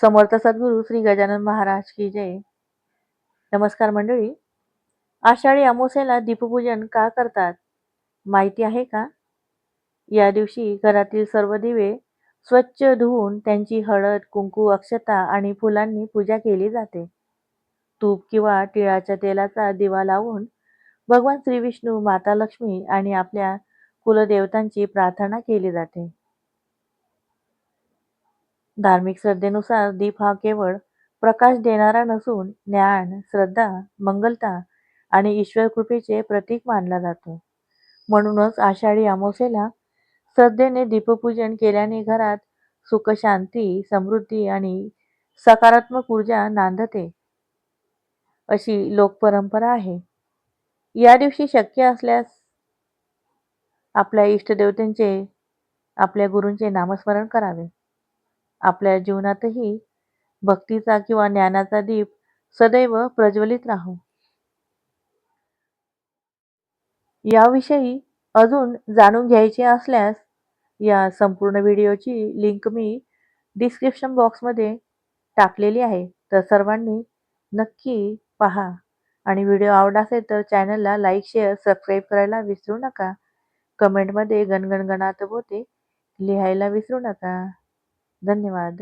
समर्थ सद्गुरू श्री गजानन महाराज की जय. नमस्कार मंडळी. आषाढी अमावस्येला दीपपूजन का करतात माहिती आहे का? या दिवशी घरातील सर्व दिवे स्वच्छ धुवून त्यांची हळद, कुंकू, अक्षता आणि फुलांनी पूजा केली जाते. तूप किंवा तिळाच्या तेलाचा दिवा लावून भगवान श्री विष्णू, माता लक्ष्मी आणि आपल्या कुलदेवतांची प्रार्थना केली जाते. धार्मिक श्रद्धेनुसार दीप हा केवळ प्रकाश देणारा नसून ज्ञान, श्रद्धा, मंगलता आणि ईश्वर कृपेचे प्रतीक मानला जातो. म्हणूनच आषाढी अमावस्येला श्रद्धेने दीपपूजन केल्याने घरात सुख, शांती, समृद्धी आणि सकारात्मक ऊर्जा नांदते, अशी लोकपरंपरा आहे. या दिवशी शक्य असल्यास आपल्या इष्टदेवतेचे, आपल्या गुरूंचे नामस्मरण करावे. आपल्या जीवनातही भक्तीचा किंवा ज्ञानाचा दीप सदैव प्रज्वलित राहो. याविषयी अजून जाणून घ्यायचे असल्यास या संपूर्ण व्हिडिओची लिंक मी डिस्क्रिप्शन बॉक्समध्ये टाकलेली आहे. तर सर्वांनी नक्की पहा आणि व्हिडिओ आवडला असेल तर चॅनलला लाईक, शेअर, सबस्क्राईब करायला विसरू नका. कमेंटमध्ये गणगण गणात बोते लिहायला विसरू नका. धन्यवाद.